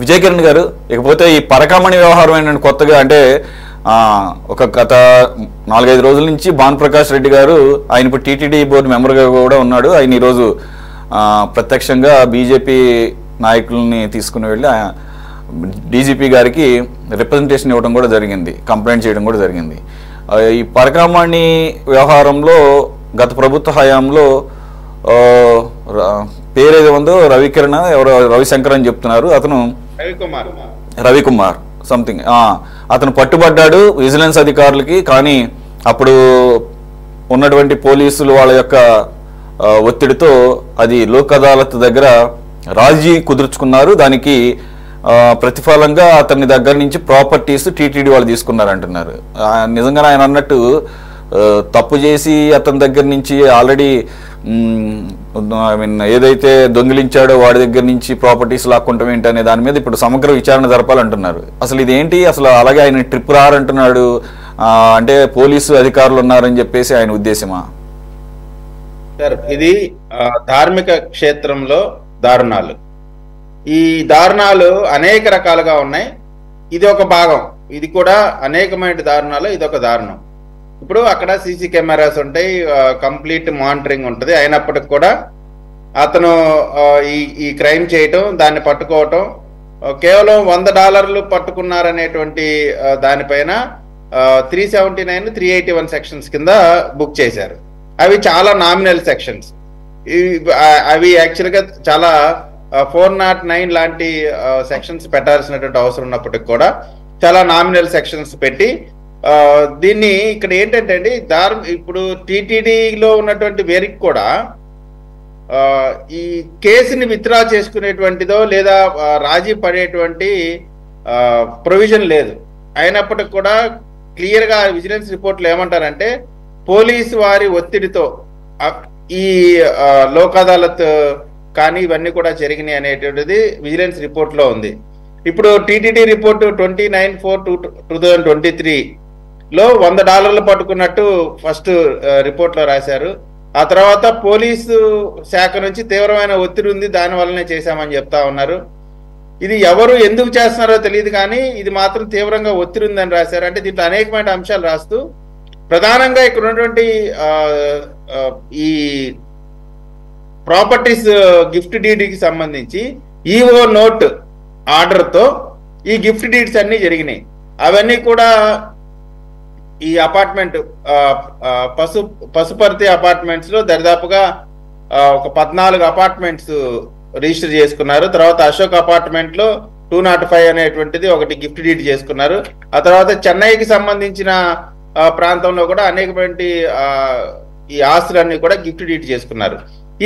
విజయ్ కిరణ్ గారు, ఇకపోతే ఈ పరకామణి వ్యవహారం ఏంటంటే కొత్తగా అంటే ఒక గత 4-5 రోజుల నుంచి భానుప్రకాష్ రెడ్డి గారు ఆయన ఇప్పుడు టీటీడీ బోర్డు మెంబర్గా కూడా ఉన్నాడు. ఆయన ఈరోజు ప్రత్యక్షంగా బీజేపీ నాయకుల్ని తీసుకుని వెళ్ళి డీజీపీ గారికి రిప్రజెంటేషన్ ఇవ్వడం కూడా జరిగింది, కంప్లైంట్ చేయడం కూడా జరిగింది. ఈ పరకామణి వ్యవహారంలో గత ప్రభుత్వ హయాంలో పేరు ఏదో ఉందో రవికిరణ్ ఎవరో రవిశంకర్ అని చెప్తున్నారు, అతను రవికుమార్ సంథింగ్, అతను పట్టుబడ్డాడు విజిలెన్స్ అధికారులకి. కానీ అప్పుడు ఉన్నటువంటి పోలీసులు వాళ్ళ యొక్క ఒత్తిడితో అది లోక్ అదాలత్ దగ్గర రాజీ కుదుర్చుకున్నారు. దానికి ప్రతిఫలంగా అతని దగ్గర నుంచి ప్రాపర్టీస్ టీటీడీ వాళ్ళు తీసుకున్నారంటున్నారు. నిజంగా ఆయన అన్నట్టు తప్పు చేసి అతని దగ్గర నుంచి ఆల్రెడీ ఏదైతే దొంగిలించాడో వాడి దగ్గర నుంచి ప్రాపర్టీస్ లాక్కుంటాం ఏంటి అనే దాని మీద ఇప్పుడు సమగ్ర విచారణ జరపాలంటున్నారు. అసలు ఇదేంటి, అసలు అలాగే ఆయన ట్రిప్ రారంటున్నాడు, అంటే పోలీసు అధికారులు ఉన్నారని చెప్పేసి ఆయన ఉద్దేశమా? సార్, ఇది ధార్మిక క్షేత్రంలో దారుణాలు. ఈ దారుణాలు అనేక రకాలుగా ఉన్నాయి. ఇది ఒక భాగం, ఇది కూడా అనేకమైన దారుణాలు, ఇది ఒక దారుణం. ఇప్పుడు అక్కడ సీసీ కెమెరాస్ ఉంటాయి, కంప్లీట్ మానిటరింగ్ ఉంటుంది. అయినప్పటికి కూడా అతను ఈ క్రైమ్ చేయటం, దాన్ని పట్టుకోవటం, కేవలం $100 పట్టుకున్నారనేటువంటి దానిపైన 379, 381 సెక్షన్స్ కింద బుక్ చేశారు. అవి చాలా నామినల్ సెక్షన్స్. అవి యాక్చువల్గా చాలా 409 లాంటి సెక్షన్స్ పెట్టాల్సినటువంటి అవసరం ఉన్నప్పటికి కూడా చాలా నామినల్ సెక్షన్స్ పెట్టి దీన్ని ఇక్కడ ఏంటంటే అండి, ఇప్పుడు టీటీడీలో ఉన్నటువంటి వేరికి కూడా ఈ కేసుని విత్డ్రా చేసుకునేటువంటిదో లేదా రాజీ పడేటువంటి ప్రొవిజన్ లేదు. అయినప్పటికి కూడా క్లియర్గా విజిలెన్స్ రిపోర్ట్లు ఏమంటారంటే పోలీసు వారి ఒత్తిడితో ఈ లోక్ అదాలత్ కానీ ఇవన్నీ కూడా జరిగినాయి అనేటువంటిది విజిలెన్స్ రిపోర్ట్లో ఉంది. ఇప్పుడు టీటీడీ రిపోర్టు 29/4/2023లో $100 పట్టుకున్నట్టు ఫస్ట్ రిపోర్ట్లో రాశారు. ఆ తర్వాత పోలీసు శాఖ నుంచి తీవ్రమైన ఒత్తిడి ఉంది, దాని వల్లనే చేశామని చెప్తా ఉన్నారు. ఇది ఎవరు ఎందుకు చేస్తున్నారో తెలియదు కానీ ఇది మాత్రం తీవ్రంగా ఒత్తిడి ఉందని రాశారు. అంటే దీంట్లో అనేకమైన అంశాలు రాస్తూ ప్రధానంగా ఇక్కడ ఉన్నటువంటి ఈ ప్రాపర్టీస్ గిఫ్ట్ డీడ్కి సంబంధించి ఈఓ నోట్ ఆర్డర్తో ఈ గిఫ్ట్ డీడ్స్ అన్నీ జరిగినాయి. అవన్నీ కూడా ఈ అపార్ట్మెంట్ పశుపర్తి అపార్ట్మెంట్స్లో దరిదాపుగా ఒక 14 అపార్ట్మెంట్స్ రిజిస్టర్ చేసుకున్నారు. తర్వాత అశోక్ అపార్ట్మెంట్లో 205 అనేటువంటిది ఒకటి గిఫ్ట్ డీడ్ చేసుకున్నారు. ఆ తర్వాత చెన్నైకి సంబంధించిన ప్రాంతంలో కూడా అనేకమైన ఈ ఆస్తులన్నీ కూడా గిఫ్ట్ డీడ్ చేసుకున్నారు.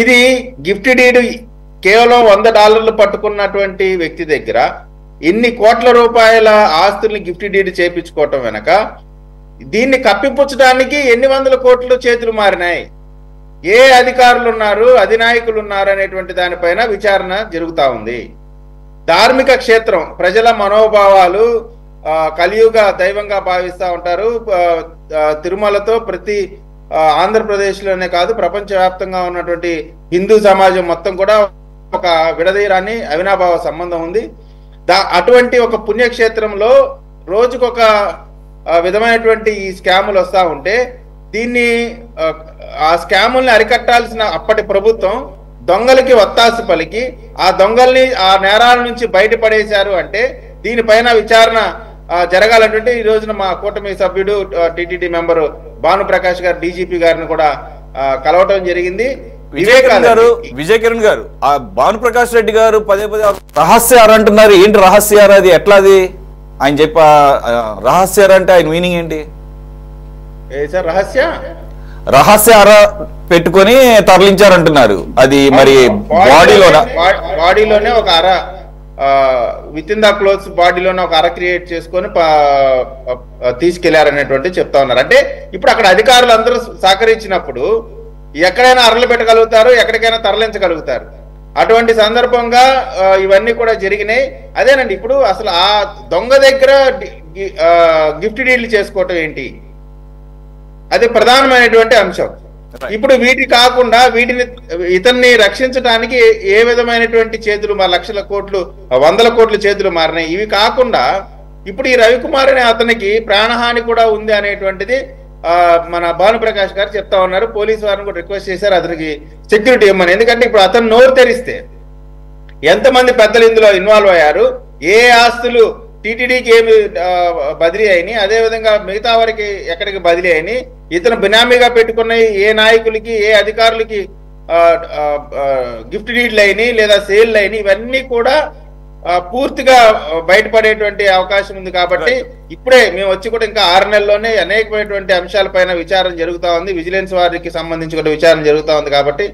ఇది గిఫ్ట్ డీడ్ కేవలం $100 పట్టుకున్నటువంటి వ్యక్తి దగ్గర ఇన్ని కోట్ల రూపాయల ఆస్తుల్ని గిఫ్ట్ డీడ్ చేయించుకోవటం వెనక దీన్ని కప్పిపుచ్చడానికి ఎన్ని వందల కోట్లు చేతులు మారినాయి, ఏ అధికారులు ఉన్నారు, అధినాయకులు ఉన్నారు అనేటువంటి దానిపైన విచారణ జరుగుతూ ఉంది. ధార్మిక క్షేత్రం, ప్రజల మనోభావాలు కలియుగ దైవంగా భావిస్తూ ఉంటారు. తిరుమలతో ప్రతి ఆంధ్రప్రదేశ్లోనే కాదు ప్రపంచవ్యాప్తంగా ఉన్నటువంటి హిందూ సమాజం మొత్తం కూడా ఒక విడదీయరాని అవినాభావ సంబంధం ఉంది. అటువంటి ఒక పుణ్యక్షేత్రంలో రోజుకొక విధమైనటువంటి ఈ స్కాములు వస్తూ ఉంటే దీన్ని ఆ స్కాముల్ని అరికట్టాల్సిన అప్పటి ప్రభుత్వం దొంగలకి ఒత్తాసు పలికి ఆ దొంగల్ని ఆ నేరాల నుంచి బయటపడేశారు. అంటే దీనిపైన విచారణ జరగాలంటే ఈ రోజున మా కూటమి సభ్యుడు టీటీడీ మెంబరు భానుప్రకాష్ గారు డీజీపీ గారిని కూడా కలవటం జరిగింది. విజయ్ కిరణ్ గారు, ఆ భానుప్రకాష్ రెడ్డి గారు పదే రహస్యారు అంటున్నారు. ఏంటి రహస్యారు? అది ఎట్లాది ఆయన చెప్ప రహస్యారు అంటే ఆయన మీనింగ్ ఏంటి సార్? రహస్యార పెట్టుకొని తరలించారంటున్నారు. అది మరి బాడీలోనే ఒక అర విత్ ఇన్ ద క్లోత్స్ బాడీలోనే ఒక అర క్రియేట్ చేసుకొని తీసుకెళ్లారనేటువంటి చెప్తా ఉన్నారు. అంటే ఇప్పుడు అక్కడ అధికారులు అందరూ సహకరించినప్పుడు ఎక్కడైనా అరలు పెట్టగలుగుతారు, ఎక్కడికైనా తరలించగలుగుతారు. అటువంటి సందర్భంగా ఇవన్నీ కూడా జరిగినాయి. అదేనండి, ఇప్పుడు అసలు ఆ దొంగ దగ్గర గిఫ్ట్ డీడ్లు చేసుకోవటం ఏంటి, అది ప్రధానమైనటువంటి అంశం. ఇప్పుడు వీటి కాకుండా ఇతన్ని రక్షించడానికి ఏ విధమైనటువంటి చేతులు లక్షల కోట్లు 100 కోట్ల చేతులు మారినాయి. ఇవి కాకుండా ఇప్పుడు ఈ రవికుమార్ అనే అతనికి ప్రాణహాని కూడా ఉంది అనేటువంటిది మన భానుప్రకాష్ గారు చెప్తా ఉన్నారు. పోలీసు వారిని కూడా రిక్వెస్ట్ చేశారు అతనికి సెక్యూరిటీ ఇవ్వమని. ఎందుకంటే ఇప్పుడు అతను నోరు తెరిస్తే ఎంతమంది పెద్దలు ఇందులో ఇన్వాల్వ్ అయ్యారు, ఏ ఆస్తులు టీటీడీకి ఏమి బదిలీ అయినాయి, అదేవిధంగా మిగతా వారికి ఎక్కడికి బదిలీ అయినాయి, ఇతను బినామీగా పెట్టుకున్న ఏ నాయకులకి ఏ అధికారులకి గిఫ్ట్ డీడ్లు అయినాయి లేదా సేల్ అయినాయి, ఇవన్నీ కూడా పూర్తిగా బయటపడేటువంటి అవకాశం ఉంది. కాబట్టి ఇప్పుడే మేము వచ్చి కూడా ఇంకా 6 నెలల్లోనే అనేకమైనటువంటి అంశాలపైన విచారణ జరుగుతా ఉంది. విజిలెన్స్ వారికి సంబంధించి కూడా విచారణ జరుగుతా ఉంది. కాబట్టి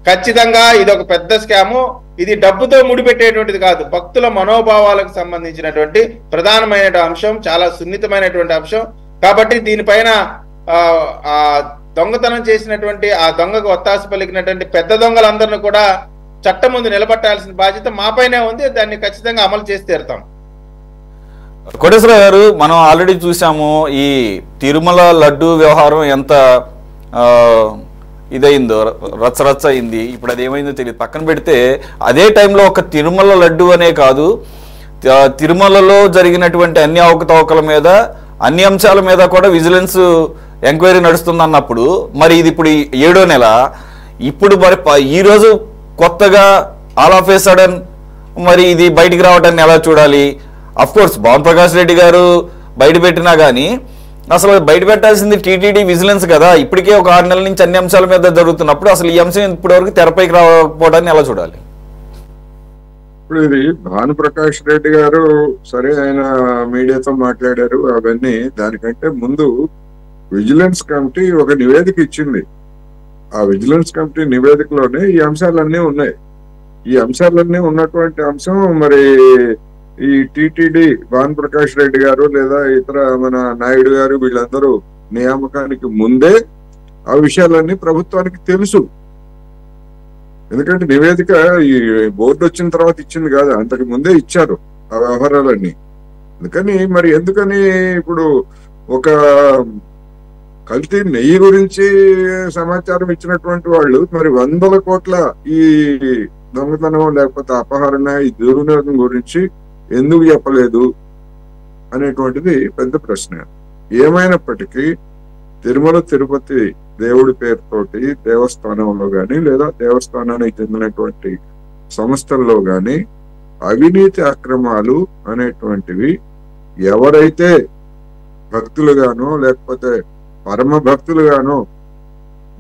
ఖచ్చితంగా ఇది ఒక పెద్ద స్కాము. ఇది డబ్బుతో ముడిపెట్టేటువంటిది కాదు, భక్తుల మనోభావాలకు సంబంధించినటువంటి ప్రధానమైన అంశం, చాలా సున్నితమైనటువంటి అంశం. కాబట్టి దీనిపైన దొంగతనం చేసినటువంటి ఆ దొంగకు ఒత్తాసు పలికినటువంటి పెద్ద దొంగలందరినీ కూడా చట్టం ముందు నిలబట్టాల్సిన బాధ్యత మాపైనే ఉంది. దాన్ని ఖచ్చితంగా అమలు చేసి తీరుతాం. కోటేశ్వరరావు గారు, మనం ఆల్రెడీ చూసాము ఈ తిరుమల లడ్డు వ్యవహారం ఎంత ఇదైందో, రచ్చరచ్చ అయింది. ఇప్పుడు అది ఏమైందో తెలియదు. పక్కన పెడితే అదే టైంలో ఒక తిరుమల లడ్డు అనే కాదు, తిరుమలలో జరిగినటువంటి అన్ని అవకతవకల మీద అన్ని అంశాల మీద కూడా విజిలెన్స్ ఎంక్వైరీ నడుస్తుంది అన్నప్పుడు, మరి ఇది ఇప్పుడు 7వ నెల. ఇప్పుడు మరి ఈరోజు కొత్తగా ఆల్ ఆఫ్ ఏ సడన్ మరి ఇది బయటికి రావటాన్ని ఎలా చూడాలి? అఫ్ కోర్స్ భానుప్రకాష్ రెడ్డి గారు బయట పెట్టినా కానీ అసలు బయట పెట్టాల్సింది టీటీడీ విజిలెన్స్ కదా. ఇప్పటికే ఒక 6 నెలల నుంచి అన్ని అంశాల మీద జరుగుతున్నప్పుడు అసలు ఈ అంశం ఇప్పటివరకు తెరపైకి రాకపోవడాన్ని ఎలా చూడాలి? ఇప్పుడు ఇది భానుప్రకాష్ రెడ్డి గారు సరే ఆయన మీడియాతో మాట్లాడారు అవన్నీ. దానికంటే ముందు విజిలెన్స్ కమిటీ ఒక నివేదిక ఇచ్చింది. ఆ విజిలెన్స్ కమిటీ నివేదికలోనే ఈ అంశాలన్నీ ఉన్నాయి. ఈ అంశాలన్నీ ఉన్నటువంటి అంశం మరి ఈ టిటిడి భానుప్రకాష్ రెడ్డి గారు లేదా ఇతర మన నాయుడు గారు వీళ్ళందరూ నియామకానికి ముందే ఆ విషయాలన్నీ ప్రభుత్వానికి తెలుసు. ఎందుకంటే నివేదిక ఈ బోర్డు వచ్చిన తర్వాత ఇచ్చింది కాదు, అంతకు ముందే ఇచ్చారు ఆ వ్యవహారాలన్నీ. ఎందుకని ఇప్పుడు ఒక కల్తీ నెయ్యి గురించి సమాచారం ఇచ్చినటువంటి వాళ్ళు మరి 100 కోట్ల ఈ దొంగతనం లేకపోతే అపహరణ ఈ దుర్వినియోగం గురించి ఎందుకు చెప్పలేదు అనేటువంటిది పెద్ద ప్రశ్న. ఏమైనప్పటికీ తిరుమల తిరుపతి దేవుడి పేరుతోటి దేవస్థానంలో గాని లేదా దేవస్థానానికి చెందినటువంటి సంస్థల్లో గాని అవినీతి అక్రమాలు అనేటువంటివి ఎవరైతే భక్తులుగానో లేకపోతే పరమ భక్తులుగానో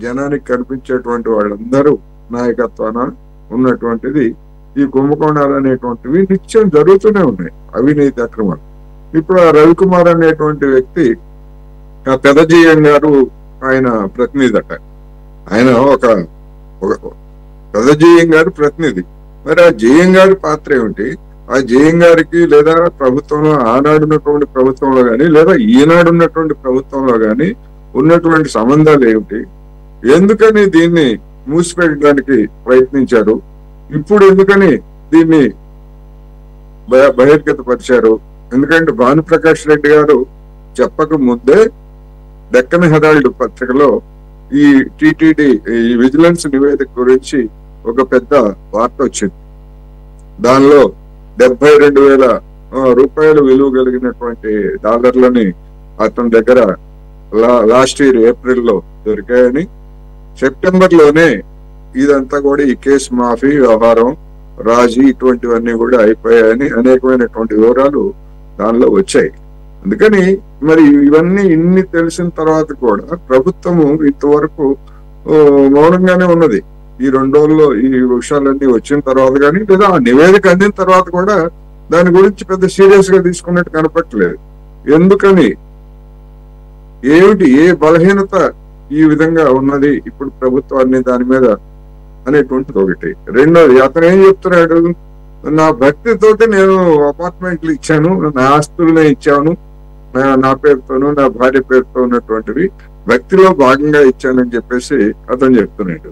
జనానికి కనిపించేటువంటి వాళ్ళందరూ నాయకత్వాన ఉన్నటువంటిది ఈ కుంభకోణాలు అనేటువంటివి నిత్యం జరుగుతూనే ఉన్నాయి, అవినీతి అక్రమాలు. ఇప్పుడు ఆ రవికుమార్ అనేటువంటి వ్యక్తి ఆ పెదజీఎం గారు ఆయన ప్రతినిధి అట. ఆయన ఒక పెదజీఎం గారు ప్రతినిధి. మరి ఆ జేఎం గారి పాత్ర ఏమిటి? ఆ జేఎం గారికి లేదా ప్రభుత్వంలో ఆనాడున్నటువంటి ప్రభుత్వంలో గాని లేదా ఈనాడున్నటువంటి ప్రభుత్వంలో గాని ఉన్నటువంటి సంబంధాలు ఏమిటి? ఎందుకని దీన్ని మూసిపెట్టడానికి ప్రయత్నించారు? ఇప్పుడు ఎందుకని దీన్ని బహిర్గతపరిచారు? ఎందుకంటే భానుప్రకాష్ రెడ్డి గారు చెప్పక ముందే డెక్కన్ హెరాల్డ్ పత్రికలో ఈ టిటిడి ఈ విజిలెన్స్ నివేదిక గురించి ఒక పెద్ద వార్త వచ్చింది. దానిలో 72,000 రూపాయలు విలువ కలిగినటువంటి డాలర్లని అతని దగ్గర లాస్ట్ ఇయర్ ఏప్రిల్లో దొరికాయని, సెప్టెంబర్ లోనే ఇదంతా కూడా ఈ కేసు మాఫీ వ్యవహారం రాజీ ఇటువంటివన్నీ కూడా అయిపోయాయని అనేకమైనటువంటి వివరాలు దానిలో వచ్చాయి. అందుకని మరి ఇవన్నీ ఇన్ని తెలిసిన తర్వాత కూడా ప్రభుత్వము ఇంతవరకు మౌనంగానే ఉన్నది. ఈ 2 రోజుల్లో ఈ విషయాలన్నీ వచ్చిన తర్వాత కానీ లేదా ఆ నివేదిక అందిన తర్వాత కూడా దాని గురించి పెద్ద సీరియస్ గా తీసుకున్నట్టు కనపట్టలేదు. ఎందుకని? ఏమిటి, ఏ బలహీనత ఈ విధంగా ఉన్నది ఇప్పుడు ప్రభుత్వాన్ని దాని మీద అనేటువంటిది ఒకటి. రెండోది, అతను ఏం చెప్తున్నాడు, నా భక్తితోటి నేను అపార్ట్మెంట్లు ఇచ్చాను, నా ఆస్తులనే ఇచ్చాను, నా పేరుతోనూ నా భార్య పేరుతో ఉన్నటువంటివి భక్తిలో భాగంగా ఇచ్చానని చెప్పేసి అతను చెప్తున్నాడు.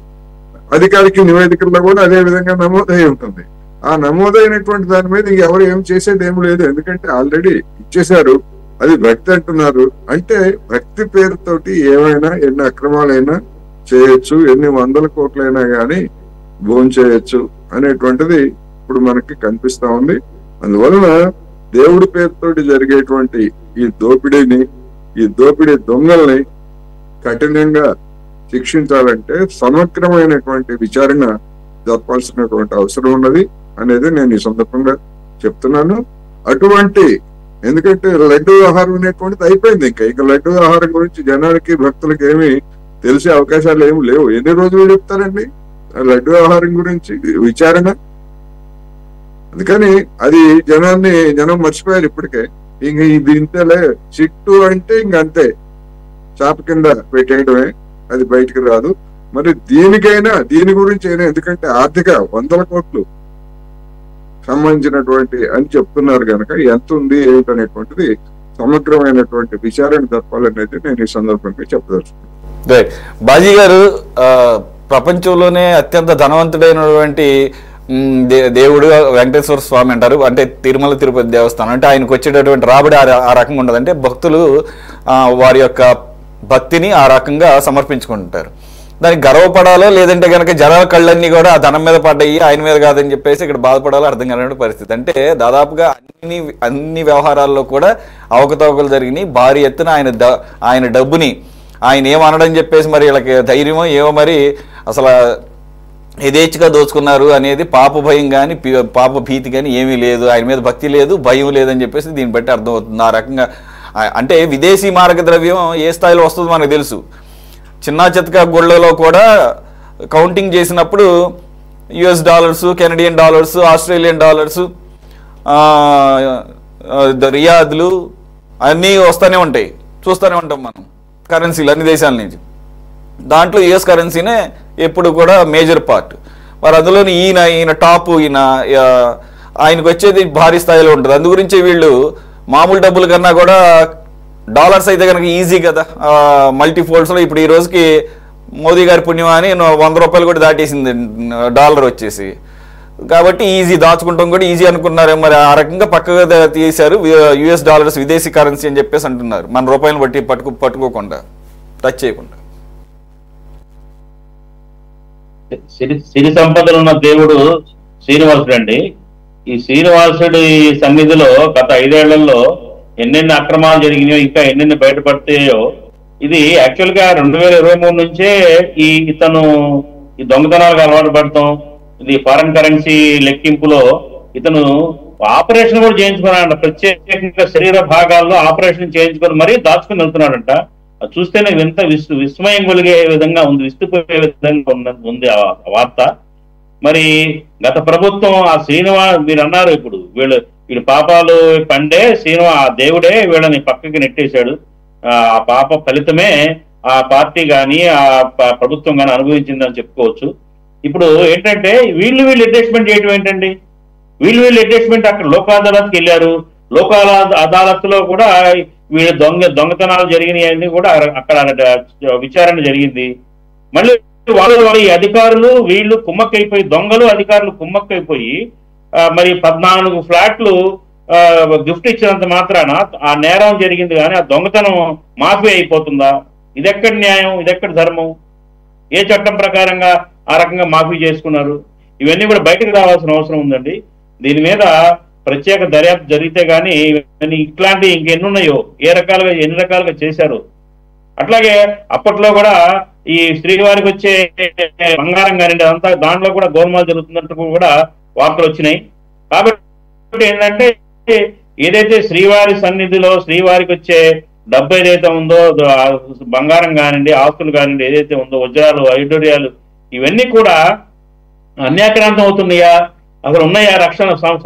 అధికారిక నివేదికల్లో కూడా అదే విధంగా నమోదై ఉంటుంది. ఆ నమోదైనటువంటి దాని మీద ఎవరు ఏం చేసేది ఏం లేదు. ఎందుకంటే ఆల్రెడీ ఇచ్చేశారు, అది భక్తి అంటున్నారు. అంటే భక్తి పేరుతోటి ఏమైనా ఎన్ని అక్రమాలైనా చేయొచ్చు, ఎన్ని వందల కోట్లైనా కానీ భోజనం చేయొచ్చు అనేటువంటిది ఇప్పుడు మనకి కనిపిస్తా ఉంది. అందువలన దేవుడి పేరుతోటి జరిగేటువంటి ఈ దోపిడీ దొంగల్ని కఠినంగా శిక్షించాలంటే సమగ్రమైనటువంటి విచారణ జరపాల్సినటువంటి అవసరం ఉన్నది అనేది నేను ఈ సందర్భంగా చెప్తున్నాను. అటువంటి ఎందుకంటే లడ్డు వ్యవహారం అనేటువంటిది అయిపోయింది. ఇంకా లడ్డు వ్యవహారం గురించి జనాలకి భక్తులకి ఏమి తెలిసే అవకాశాలు ఏమి లేవు. ఎన్ని రోజులు చెప్తారండి లడ్డు వ్యవహారం గురించి విచారణ? అందుకని అది జనం మర్చిపోయారు ఇప్పటికే. ఇంక ఇది ఇంతలే చిట్టు అంటే ఇంకంతే, చాప కింద పెట్టేయడమే, అది బయటికి రాదు. మరి దీని గురించి అయినా, ఎందుకంటే ఆర్థిక 100 కోట్లు సంబంధించినటువంటి అని చెప్తున్నారు కనుక ఎంత ఉంది ఏమిటనేటువంటిది సమగ్రమైనటువంటి విచారణ జరపాలనేది నేను ఈ సందర్భంగా చెప్పదలుచుకున్నాను. బాజీ గారు, ప్రపంచంలోనే అత్యంత ధనవంతుడైనటువంటి దేవుడు వెంకటేశ్వర స్వామి అంటారు. అంటే తిరుమల తిరుపతి దేవస్థానం అంటే ఆయనకు వచ్చేటటువంటి రాబడి ఆ రకంగా ఉండదు. అంటే భక్తులు వారి యొక్క భక్తిని ఆ రకంగా సమర్పించుకుంటారు. దానికి గర్వపడాలో లేదంటే కనుక జనాల కళ్ళన్నీ కూడా ఆ ధనం మీద పడ్డాయి, ఆయన మీద కాదని చెప్పేసి ఇక్కడ బాధపడాలో అర్థం కాని పరిస్థితి. అంటే దాదాపుగా అన్ని వ్యవహారాల్లో కూడా అవకతవకలు జరిగినాయి. భారీ ఎత్తున ఆయన డబ్బుని ఆయన ఏమనడం చెప్పేసి మరి వీళ్ళకి ధైర్యమో ఏమో మరి అసలు యథేచ్ఛగా దోచుకున్నారు అనేది పాప భయం కానీ పాప భీతి కానీ ఏమీ లేదు, ఆయన మీద భక్తి లేదు, భయం లేదని చెప్పేసి దీన్ని బట్టి అర్థమవుతుంది. ఆ రకంగా అంటే విదేశీ మారక ద్రవ్యం ఏ స్థాయిలో వస్తుందో మనకు తెలుసు. చిన్నా చితక గుళ్ళలో కూడా కౌంటింగ్ చేసినప్పుడు US$, Canadian dollars, Australian dollars, రియాద్లు అన్నీ వస్తూనే ఉంటాయి, చూస్తూనే ఉంటాం మనం కరెన్సీలు అన్ని దేశాల నుంచి. దాంట్లో US కరెన్సీనే ఎప్పుడు కూడా మేజర్ పార్ట్. మరి అందులోని ఈయన టాప్, ఆయనకు వచ్చేది భారీ స్థాయిలో ఉంటుంది. అందు గురించి వీళ్ళు మామూలు డబ్బుల కన్నా కూడా డాలర్స్ అయితే కనుక ఈజీ కదా, మల్టీఫోల్డ్స్లో. ఇప్పుడు ఈ రోజుకి మోదీ గారి పుణ్యం అని 100 రూపాయలు కూడా దాటేసింది డాలర్ వచ్చేసి. కాబట్టి ఈజీ, దాచుకుంటాం కూడా ఈజీ అనుకున్నారు. మరి ఆ రకంగా పక్కగా తీశారు $, విదేశీ కరెన్సీ అని చెప్పేసి అంటున్నారు. మన రూపాయలు బట్టి పట్టుకోకుండా, టచ్ చేయకుండా. సిరి సంపదలు ఉన్న దేవుడు శ్రీనివాసుడు అండి. ఈ శ్రీనివాసుడి సన్నిధిలో గత 5 ఏళ్లలో ఎన్నెన్ని అక్రమాలు జరిగినాయో, ఇంకా ఎన్నెన్ని బయటపడతాయో. ఇది యాక్చువల్ గా 2023 నుంచే ఇతను ఈ దొంగతనాలకు అలవాటు పడతాం, ఇది ఫారెన్ కరెన్సీ లెక్కింపులో ఇతను ఆపరేషన్ కూడా చేయించుకున్నాడంట. ప్రత్యేకంగా శరీర భాగాల్లో ఆపరేషన్ చేయించుకొని మరీ దాచుకుని వెళ్తున్నాడంట. అది చూస్తేనే ఎంత విస్మయం కలిగే విధంగా ఉంది, విస్తుపోయే విధంగా ఉంది ఆ వార్త. మరి గత ప్రభుత్వం ఆ మీరు అన్నారు, ఇప్పుడు వీడు పాపాలు పండే ఆ దేవుడే వీళ్ళని పక్కకి నెట్టేశాడు. ఆ పాప ఫలితమే ఆ పార్టీ కానీ ఆ ప్రభుత్వం కానీ అనుభవించిందని చెప్పుకోవచ్చు. ఇప్పుడు ఏంటంటే వీళ్ళు అడ్జస్ట్మెంట్ చేయడం ఏంటండి, వీళ్ళు అడ్జస్ట్మెంట్ అక్కడ లోక్ అదాలత్కి వెళ్ళారు. లోక్ అదాలత్లో కూడా వీళ్ళు దొంగతనాలు జరిగినాయి అని కూడా అక్కడ విచారణ జరిగింది. మళ్ళీ వాళ్ళు ఈ అధికారులు వీళ్ళు కుమ్మక్కైపోయి, దొంగలు అధికారులు కుమ్మక్కైపోయి మరి 14 ఫ్లాట్లు గిఫ్ట్ ఇచ్చినంత మాత్రాన ఆ నేరం జరిగింది కానీ ఆ దొంగతనం మాఫీ అయిపోతుందా? ఇదెక్కడి న్యాయం, ఇదెక్కడి ధర్మం? ఏ చట్టం ప్రకారంగా ఆ రకంగా మాఫీ చేసుకున్నారు? ఇవన్నీ కూడా బయటకు రావాల్సిన అవసరం ఉందండి. దీని మీద ప్రత్యేక దర్యాప్తు జరిగితే గానీ ఇట్లాంటి ఇంకెన్నున్నాయో, ఎన్ని రకాలుగా చేశారు. అట్లాగే అప్పట్లో కూడా ఈ శ్రీవారికి వచ్చే బంగారం కానివ్వండి, అదంతా దాంట్లో కూడా గోల్మాల్ జరుగుతున్నట్టు కూడా వార్తలు వచ్చినాయి. కాబట్టి ఏంటంటే ఏదైతే శ్రీవారి సన్నిధిలో శ్రీవారికి వచ్చే డబ్బు ఏదైతే ఉందో, బంగారం కానివ్వండి, ఆస్తులు కానివ్వండి, ఏదైతే ఉందో, వజ్రాలు, ఐడోరియాలు, ఇవన్నీ కూడా అన్యాక్రాంతం అవుతున్నాయా, అసలు ఉన్నాయా,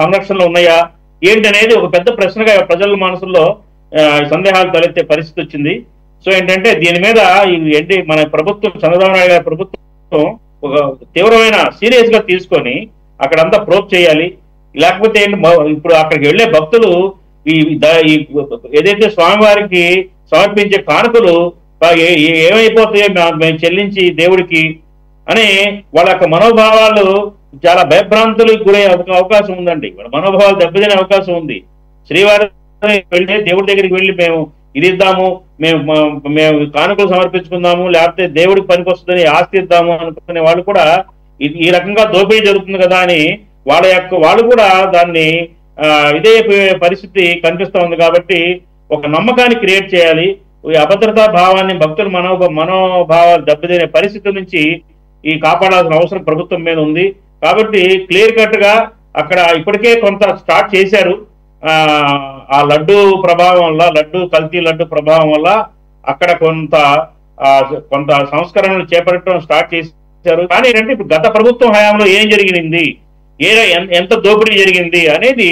సంరక్షణలో ఉన్నాయా ఏంటి అనేది ఒక పెద్ద ప్రశ్నగా ప్రజల మనసుల్లో సందేహాలు తలెత్తే పరిస్థితి వచ్చింది. సో ఏంటంటే దీని మీద ఏంటి మన ప్రభుత్వం, చంద్రబాబు నాయుడు గారి ప్రభుత్వం ఒక తీవ్రమైన సీరియస్ గా తీసుకొని అక్కడంతా ప్రోబ్ చేయాలి. లేకపోతే ఏంటి, ఇప్పుడు అక్కడికి వెళ్లే భక్తులు ఏదైతే స్వామివారికి సమర్పించే కానుకలు ఏమైపోతాయో మేము చెల్లించి దేవుడికి అని వాళ్ళ యొక్క మనోభావాలు చాలా భయభ్రాంతులకు గురే అవకాశం ఉందండి. వాళ్ళ మనోభావాలు దెబ్బతినే అవకాశం ఉంది. శ్రీవారి వెళ్ళి దేవుడి దగ్గరికి వెళ్ళి మేము ఇది ఇద్దాము, మేము కానుకలు సమర్పించుకుందాము, లేకపోతే దేవుడికి పనికి వస్తుందని ఆస్తి ఇద్దాము అనుకునే వాళ్ళు కూడా ఈ రకంగా దోపిడీ జరుగుతుంది కదా అని వాళ్ళు కూడా దాన్ని ఇదే పరిస్థితి కనిపిస్తా ఉంది. కాబట్టి ఒక నమ్మకాన్ని క్రియేట్ చేయాలి. ఈ అభద్రతా భావాన్ని, భక్తుల మనోభావాలు దెబ్బతినే పరిస్థితి నుంచి కాపాడాల్సిన అవసరం ప్రభుత్వం మీద ఉంది. కాబట్టి క్లియర్ కట్ గా అక్కడ ఇప్పటికే కొంత స్టార్ట్ చేశారు. ఆ లడ్డు ప్రభావం వల్ల, కల్తీ లడ్డు ప్రభావం వల్ల అక్కడ కొంత సంస్కరణలు చేపట్టడం స్టార్ట్ చేశారు. కానీ ఏంటంటే ఇప్పుడు గత ప్రభుత్వం హయాంలో ఏం జరిగింది, ఎంత దోపిడీ జరిగింది అనేది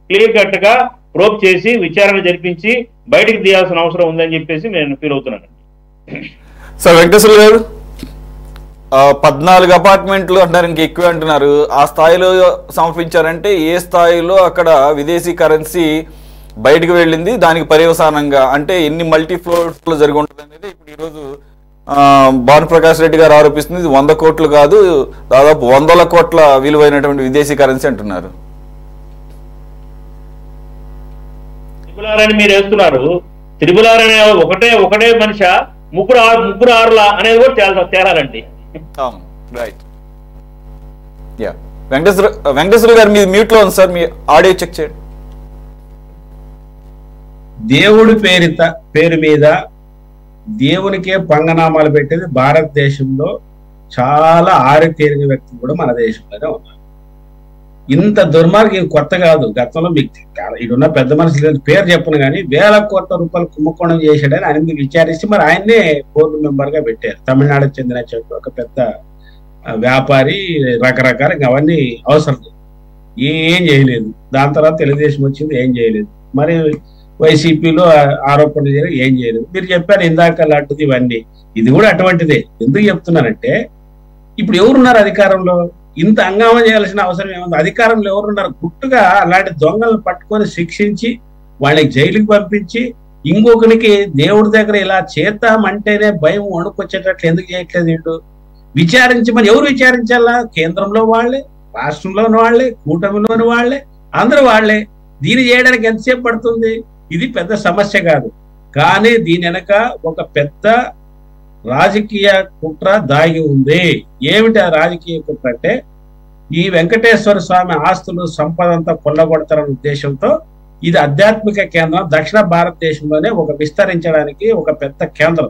క్లియర్ కట్ గా ప్రోబ్ చేసి విచారణ జరిపించి బయటికి తీయాల్సిన అవసరం ఉందని చెప్పేసి నేను ఫీల్ అవుతున్నాను. సార్ వెంకటేశ్వర గారు, 14 అపార్ట్మెంట్లు అంటారు, ఇంక ఎక్కువ అంటున్నారు. ఆ స్థాయిలో సమర్పించారంటే ఏ స్థాయిలో అక్కడ విదేశీ కరెన్సీ బయటకు వెళ్ళింది, దానికి పర్యవసానంగా అంటే ఎన్ని మల్టీ ఫ్లోర్స్లో జరిగి ఉంటుంది అనేది ఇప్పుడు ఈరోజు భానుప్రకాష్ రెడ్డి గారు ఆరోపిస్తుంది. ఇది 100 కోట్లు కాదు, దాదాపు 100ల కోట్ల విలువైనటువంటి విదేశీ కరెన్సీ అంటున్నారు. త్రిపులారని మీరు వేస్తున్నారు. త్రిపులారని ఒకటే మనిషి ముగ్గురు ఆరులా అనేది కూడా తేలాలండి. రైట్. యా, వెంకటేశ్వర గారు మీ మ్యూట్ లో ఉంది సార్, మీ ఆడియో చెక్ చేయండి. దేవుడి పేరు మీద దేవునికే పంగనామాలు పెట్టేది భారతదేశంలో చాలా ఆరితేరిన వ్యక్తులు కూడా మన దేశంలోనే ఉన్నారు. ఇంత దుర్మార్గం కొత్త కాదు. గతంలో మీకు ఇటున్న పెద్ద మనుషులు పేరు చెప్పను కానీ వేల కోట్ల రూపాయలు కుంభకోణం చేశాడని ఆయన విచారించి మరి ఆయన్నే బోర్డు మెంబర్ గా పెట్టారు. తమిళనాడుకు చెందిన ఒక పెద్ద వ్యాపారి, రకరకాల అవన్నీ అవసరం లేదు, ఏం చేయలేదు. దాని తర్వాత తెలుగుదేశం వచ్చింది, ఏం చేయలేదు. మరి వైసీపీలో ఆరోపణలు చేయలేదు, ఏం చేయలేదు. మీరు చెప్పారు ఇందాక లాంటిది, ఇవన్నీ ఇది కూడా అటువంటిదే. ఎందుకు చెప్తున్నానంటే ఇప్పుడు ఎవరున్నారు అధికారంలో? ఇంత హంగామా చేయాల్సిన అవసరం ఏముంది? అధికారంలో ఎవరున్నారు? గుట్టుగా అలాంటి దొంగలను పట్టుకొని శిక్షించి వాళ్ళకి జైలుకి పంపించి ఇంకొకరికి దేవుడి దగ్గర ఇలా చేద్దామంటేనే భయం వణుకొచ్చేటట్లు ఎందుకు చేయట్లేదు? వీళ్ళు విచారించమని ఎవరు విచారించాలా? కేంద్రంలో వాళ్ళే, రాష్ట్రంలోని వాళ్ళే, కూటమిలోని వాళ్ళే, అందరూ వాళ్ళే. దీన్ని చేయడానికి ఎంతసేపు పడుతుంది? ఇది పెద్ద సమస్య కాదు. కానీ దీని వెనక ఒక పెద్ద రాజకీయ కుట్ర దాగి ఉంది. ఏమిటి ఆ రాజకీయ కుట్ర అంటే ఈ వెంకటేశ్వర స్వామి ఆస్తులు సంపద అంతా కొల్లగొడతారన్న ఉద్దేశంతో ఇది ఆధ్యాత్మిక కేంద్రం దక్షిణ భారతదేశంలోనే విస్తరించడానికి ఒక పెద్ద కేంద్రం.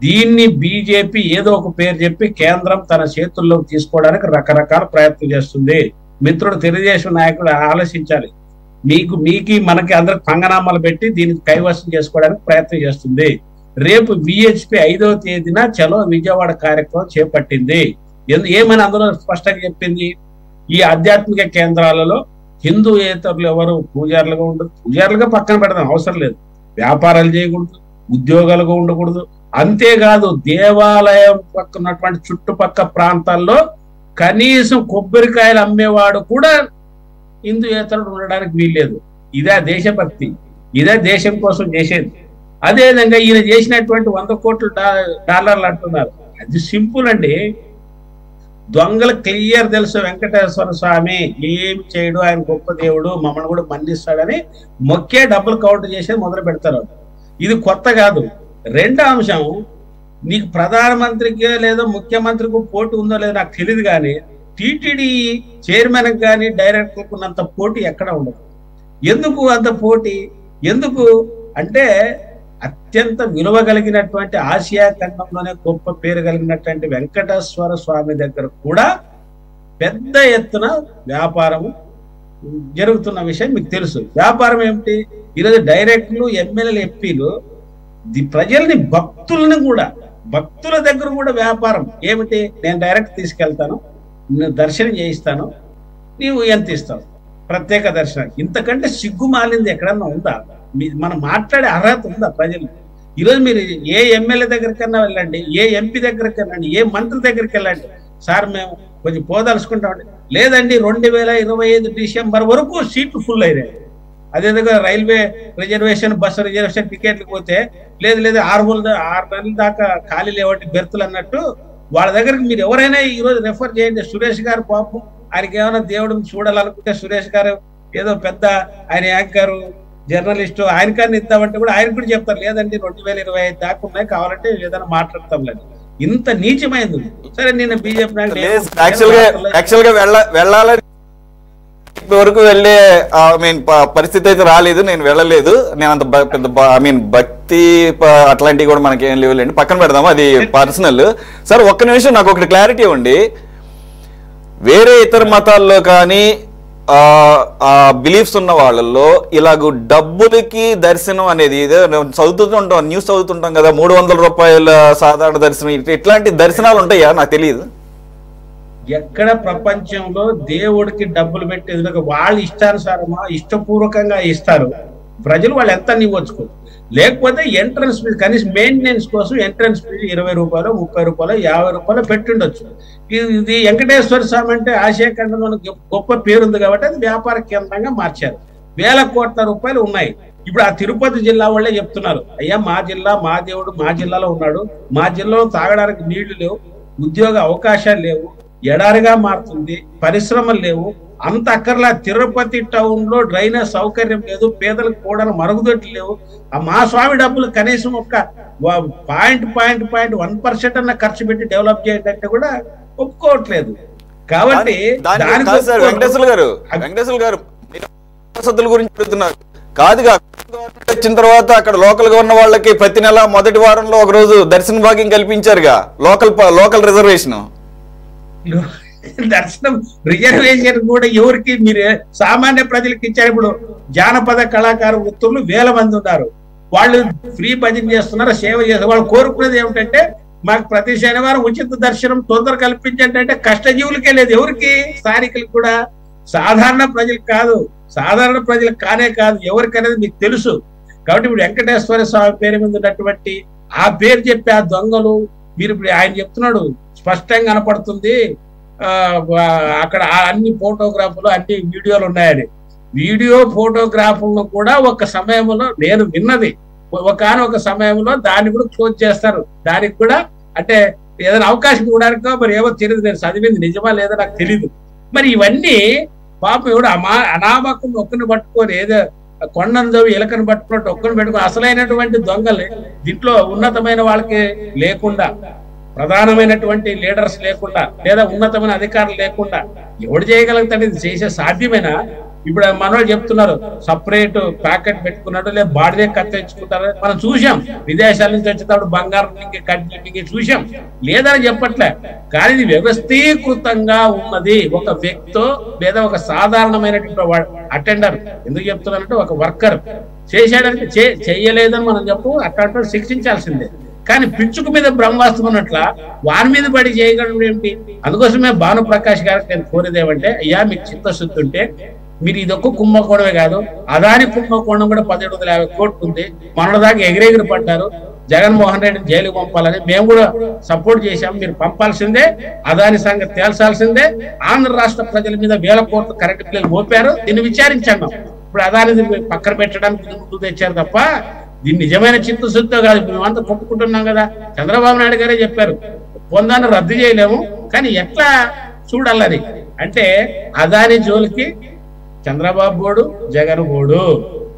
దీన్ని బీజేపీ ఏదో ఒక పేరు చెప్పి కేంద్రం తన చేతుల్లోకి తీసుకోవడానికి రకరకాల ప్రయత్నం చేస్తుంది. మిత్రుడు తెలుగుదేశం నాయకుడు ఆలోచించాలి. మీకు మనకి అందరికి పంగనామాలు పెట్టి దీన్ని కైవసం చేసుకోవడానికి ప్రయత్నం చేస్తుంది. రేపు విహెచ్పి 5వ తేదీన చలో విజయవాడ కార్యక్రమం చేపట్టింది. ఏమని అందులో స్పష్టంగా చెప్పింది? ఈ ఆధ్యాత్మిక కేంద్రాలలో హిందూయేతరులు ఎవరు పూజారులుగా ఉండదు. పూజారులుగా పక్కన పెడదాం, అవసరం లేదు. వ్యాపారాలు చేయకూడదు, ఉద్యోగాలుగా ఉండకూడదు. అంతేకాదు దేవాలయం పక్కనటువంటి చుట్టుపక్కల ప్రాంతాల్లో కనీసం కొబ్బరికాయలు అమ్మేవాడు కూడా హిందూయేతరుడు ఉండడానికి వీల్లేదు. ఇదే దేశభక్తి, ఇదే దేశం కోసం చేసేది. అదేవిధంగా ఈయన చేసినటువంటి 100 కోట్ల డాలర్లు అంటున్నారు. అది సింపుల్ అండి. దొంగలు క్లియర్ తెలుసు. వెంకటేశ్వర స్వామి ఏమి చేయడు, ఆయన గొప్ప దేవుడు, మమ్మల్ని కూడా మన్నిస్తాడని మొక్కే డబ్బులు కౌంట్ చేసేది మొదలు పెడతారు. ఇది కొత్త కాదు. రెండో అంశం, నీకు ప్రధానమంత్రికి లేదా ముఖ్యమంత్రికి పోటీ ఉందో లేదో నాకు తెలియదు, కానీ టీటీడీ చైర్మన్ కానీ డైరెక్టర్కు ఉన్నంత పోటీ ఎక్కడ ఉండదు. ఎందుకు అంత పోటీ? ఎందుకు అంటే అత్యంత విలువ కలిగినటువంటి ఆసియా ఖండంలోనే గొప్ప పేరు కలిగినటువంటి వెంకటేశ్వర స్వామి దగ్గర కూడా పెద్ద ఎత్తున వ్యాపారము జరుగుతున్న విషయం మీకు తెలుసు. వ్యాపారం ఏమిటి? ఈరోజు డైరెక్టర్లు, ఎమ్మెల్యేలు, ఎంపీలు ప్రజల్ని, భక్తుల దగ్గర కూడా వ్యాపారం ఏమిటి? నేను డైరెక్ట్ తీసుకెళ్తాను, నేను దర్శనం చేయిస్తాను, నీవు ఎంత ఇస్తావు ప్రత్యేక దర్శనం. ఇంతకంటే సిగ్గు మాలింది ఎక్కడన్నా ఉందా? మనం మాట్లాడే అర్హత ఉందా ప్రజలు? ఈరోజు మీరు ఏ ఎమ్మెల్యే దగ్గరికన్నా వెళ్ళండి, ఏ ఎంపీ దగ్గరికి వెళ్ళండి, ఏ మంత్రి దగ్గరికి వెళ్ళండి, సార్ మేము కొంచెం పోదలుచుకుంటామండి. లేదండి 2025 డిసెంబర్ వరకు సీట్లు ఫుల్ అయినాయి. అదేవిధంగా రైల్వే రిజర్వేషన్, బస్సు రిజర్వేషన్ టికెట్లు పోతే లేదు 6 నెలల దాకా ఖాళీ లేవంటి బెర్తులు అన్నట్టు వాళ్ళ దగ్గరికి మీరు ఎవరైనా ఈరోజు రెఫర్ చేయండి. సురేష్ గారు పాపం ఆయనకి ఏమైనా దేవుడిని చూడాలనుకుంటే సురేష్ గారు ఏదో పెద్ద ఆయన యాంకరు జర్నలిస్టు ఆయనకన్నా ఇద్దామంటే కూడా ఆయన కూడా చెప్తారు లేదండి 2025 దాకా ఉన్నాయి, కావాలంటే ఏదైనా మాట్లాడతాంలేదు. ఇంత నీచమైంది. సరే నేను బీజేపీ యాక్చువల్ గా వెళ్ళాలని వరకు వెళ్ళే పరిస్థితి అయితే రాలేదు, నేను వెళ్ళలేదు. నేను అంత పెద్ద భక్తి అట్లాంటివి కూడా మనకి ఏం లేవులేండి, పక్కన పెడదాము, అది పర్సనల్. సార్ ఒక్క నిమిషం నాకు ఒకటి క్లారిటీ ఇవ్వండి. వేరే ఇతర మతాల్లో కానీ బిలీఫ్స్ ఉన్న వాళ్ళల్లో ఇలాగ డబ్బులకి దర్శనం అనేది చదువుతుంటాం, న్యూస్ చదువుతుంటాం కదా, 300 రూపాయల సాధారణ దర్శనం, ఇట్లాంటి దర్శనాలు ఉంటాయా? నాకు తెలియదు. ఎక్కడ ప్రపంచంలో దేవుడికి డబ్బులు పెట్టేది వాళ్ళు ఇష్టానుసారమా ఇష్టపూర్వకంగా ఇస్తారు, ప్రజలు వాళ్ళు ఎంత ఇవ్వచ్చు. లేకపోతే ఎంట్రన్స్ ఫీజు కనీసం మెయింటెనెన్స్ కోసం ఎంట్రన్స్ ఫీజు 20 రూపాయలు 30 రూపాయలు 50 రూపాయలు పెట్టుండొచ్చు. ఇది వెంకటేశ్వర స్వామి అంటే ఆసియా ఖండంలో గొప్ప పేరుంది కాబట్టి అది వ్యాపార కేంద్రంగా మార్చారు. వేల కోట్ల రూపాయలు ఉన్నాయి. ఇప్పుడు ఆ తిరుపతి జిల్లా వాళ్ళే చెప్తున్నారు, అయ్యా మా జిల్లా మా దేవుడు మా జిల్లాలో ఉన్నాడు, మా జిల్లాలో తాగడానికి నీళ్లు లేవు, ఉద్యోగ అవకాశాలు లేవు, ఎడారిగా మారుతుంది, పరిశ్రమలు లేవు, అంత అక్కర్లా తిరుపతి టౌన్ లో డ్రైనేజ్ సౌకర్యం లేదు, పేదలకు కూడా మరుగుదొడ్లు లేవు. మా స్వామి డబ్బులు కనీసం ఒక 0.1% అన్న ఖర్చు పెట్టి డెవలప్ చేయాలంటే కూడా ఒప్పుకోవట్లేదు. కాబట్టి వెంకటేశ్వర గారు వసతుల గురించి చెప్తున్నారు కాదుగా, వచ్చిన తర్వాత అక్కడ లోకల్ గా ఉన్న వాళ్ళకి ప్రతి నెల మొదటి వారంలో ఒక రోజు దర్శన భాగ్యం కల్పించారుగా, లోకల్ రిజర్వేషన్. దర్శనం రిజర్వేషన్ కూడా ఎవరికి మీరు సామాన్య ప్రజలకు ఇచ్చారు. ఇప్పుడు జానపద కళాకారు వృత్తులు 1000 మంది ఉన్నారు, వాళ్ళు ఫ్రీ భజన చేస్తున్నారు, సేవ చేస్తారు. వాళ్ళు కోరుకునేది ఏమిటంటే మాకు ప్రతి శనివారం ఉచిత దర్శనం తొందర కల్పించండి అంటే కష్టజీవులకే లేదు, ఎవరికి స్థానికులకు కూడా, సాధారణ ప్రజలకు కాదు, సాధారణ ప్రజలకు కానే కాదు, ఎవరికనేది మీకు తెలుసు. కాబట్టి ఇప్పుడు వెంకటేశ్వర స్వామి పేరు మీద ఉన్నటువంటి ఆ పేరు చెప్పి ఆ దొంగలు మీరు ఇప్పుడు ఆయన చెప్తున్నాడు స్పష్టంగా కనపడుతుంది అక్కడ అన్ని ఫోటోగ్రాఫ్లు అన్ని వీడియోలు ఉన్నాయని. వీడియో ఫోటోగ్రాఫ్లను కూడా ఒక సమయంలో నేను విన్నది, ఒకనొక సమయంలో దాన్ని కూడా క్లోజ్ చేస్తారు. దానికి కూడా అంటే ఏదైనా అవకాశం ఇవ్వడానికో మరి ఏమో తెలియదు, నేను చదివింది నిజమా లేదో నాకు తెలియదు. మరి ఇవన్నీ పాపం ఎవడు అనామకం ఒక్కరిని పట్టుకొని ఏదో కొండను చవి ఎలకను పట్టుకున్నట్టు ఒక్కరిని పెట్టుకుని అసలైనటువంటి దొంగలు దీంట్లో ఉన్నతమైన వాళ్ళకి లేకుండా, ప్రధానమైనటువంటి లీడర్స్ లేకుండా, లేదా ఉన్నతమైన అధికారులు లేకుండా ఎవడు చేయగలుగుతాడు? ఇది చేసే సాధ్యమేనా? ఇప్పుడు మనోళ్ళు చెప్తున్నారు సపరేట్ ప్యాకెట్ పెట్టుకున్నాడు, లేదా బాడీనే కత్తించుకుంటారు. మనం చూసాం విదేశాల నుంచి వచ్చేటప్పుడు బంగారం కట్టి చూసాం, లేదని చెప్పట్లే. కానీ ఇది వ్యవస్థీకృతంగా ఉన్నది. ఒక వ్యక్తితో లేదా ఒక సాధారణమైనటువంటి అటెండర్, ఎందుకు చెప్తున్నారంటే ఒక వర్కర్ చేశాడంటే చెయ్యలేదని మనం చెప్పు, అట్లాంటి శిక్షించాల్సిందే. కానీ పిచ్చుకు మీద బ్రహ్మాస్త్రం ఉన్నట్ల వారి మీద పడి చేయగలడం ఏమిటి? అందుకోసమే భానుప్రకాష్ గారికి నేను కోరేది ఏమంటే, అయ్యా మీకు చిత్తశుద్ధి ఉంటే మీరు ఇదొక్క కుంభకోణమే కాదు, అదాని కుంభకోణం కూడా 1750 కోట్లు ఉంది. మొన్నటిదాకా ఎగిరెగిరి పడ్డారు, జగన్మోహన్ రెడ్డిని జైలుకు పంపాలని మేము కూడా సపోర్ట్ చేశాం. మీరు పంపాల్సిందే, అదాని సంగతి తేల్చాల్సిందే. ఆంధ్ర రాష్ట్ర ప్రజల మీద 1000 కోట్లు కరెంటు బిల్లులు మోపారు, దీన్ని విచారించాను. ఇప్పుడు అదాని పక్కన పెట్టడానికి ముందు తెచ్చారు తప్ప దీన్ని నిజమైన చిత్తశుద్ధితో కాదు. మేమంతా కొట్టుకుంటున్నాం కదా. చంద్రబాబు నాయుడు గారే చెప్పారు పొందాన్ని రద్దు చేయలేము, కానీ ఎట్లా చూడాలని అంటే అదాని జోలికి చంద్రబాబు బోడు, జగన్ బోడు.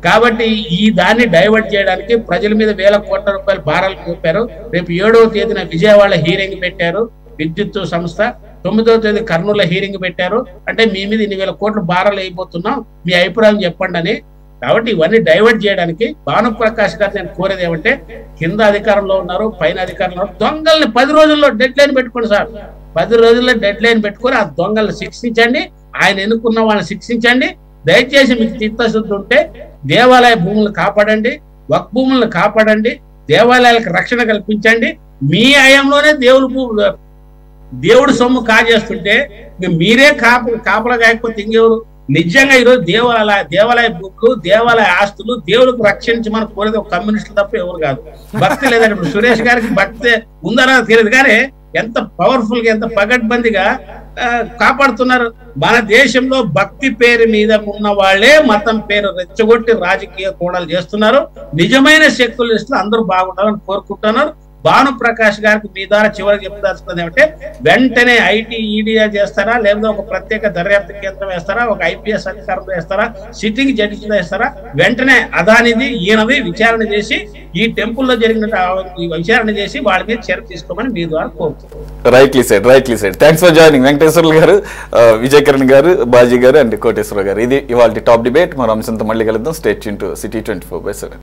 కాబట్టి ఈ దాన్ని డైవర్ట్ చేయడానికి ప్రజల మీద 1000 కోట్ల రూపాయలు భారాలు చూపారు. రేపు 7వ తేదీన విజయవాడ హీరింగ్ పెట్టారు విద్యుత్ సంస్థ, 9వ తేదీ కర్నూలు హీరింగ్ పెట్టారు. అంటే మీ మీద 1000 కోట్ల భారాలు అయిపోతున్నాం, మీ అభిప్రాయం చెప్పండి అని. కాబట్టి ఇవన్నీ డైవర్ట్ చేయడానికి భానుప్రకాష్ గారు నేను కోరేది ఏమంటే, కింద అధికారంలో ఉన్నారు, పైన అధికారంలో ఉన్నారు, దొంగల్ని 10 రోజుల్లో డెడ్ లైన్ పెట్టుకోండి సార్. 10 రోజుల్లో డెడ్ లైన్ పెట్టుకొని ఆ దొంగల్ని శిక్షించండి, ఆయన ఎన్నుకున్న వాళ్ళని శిక్షించండి. దయచేసి మీకు చిత్తశుద్ధి ఉంటే దేవాలయ భూములను కాపాడండి, వక్ఫ్ భూములను కాపాడండి, దేవాలయాలకు రక్షణ కల్పించండి. మీ హయాంలోనే దేవుడు సొమ్ము కాజేస్తుంటే మీరే కాపలా కాకపోతే ఇంకెవరు? నిజంగా ఈరోజు దేవాలయ భూములు, దేవాలయ ఆస్తులు దేవుడికి రక్షించి మనం కోరేది ఒక కమ్యూనిస్టులు తప్ప ఎవరు కాదు. భక్తి లేదండి. ఇప్పుడు సురేష్ గారికి భక్తి ఉందరా తెలియదు, కానీ ఎంత పవర్ఫుల్ గా ఎంత పగడ్బందీగా కాపాడుతున్నారు. మన దేశంలో భక్తి పేరు మీద ఉన్న వాళ్ళే మతం పేరు రెచ్చగొట్టి రాజకీయ కూడలు చేస్తున్నారు. నిజమైన సెక్యులరిస్టులు అందరూ బాగుండాలని కోరుకుంటున్నారు. భానుప్రకాష్ గారికి మీ ద్వారా చివరికి చెప్పదలుచుకున్నది ఏమంటే వెంటనే ఐటీ ఈడీఏ చేస్తారా, లేదా ఒక ప్రత్యేక దర్యాప్తు కేంద్రం వేస్తారా, ఒక ఐపీఎస్ అధికారులు వేస్తారా, సిట్టింగ్ జడ్జి వేస్తారా, వెంటనే అదానిది ఈయనది విచారణ చేసి ఈ టెంపుల్లో జరిగిన విచారణ చేసి వాళ్ళ మీద చర్య తీసుకోమని మీ ద్వారా కోరుతున్నాను. Rightly side. Thanks for joining Venkateswarlu గారు, విజయ్ కిరణ్ గారు, బాజీ గారు అండ్ కోటేశ్వర గారు. ఇది ఇవాళ టాప్ డిబేట్. మరో అంశంతో మళ్ళీ కలుద్దాం. Stay tune to City 24/7.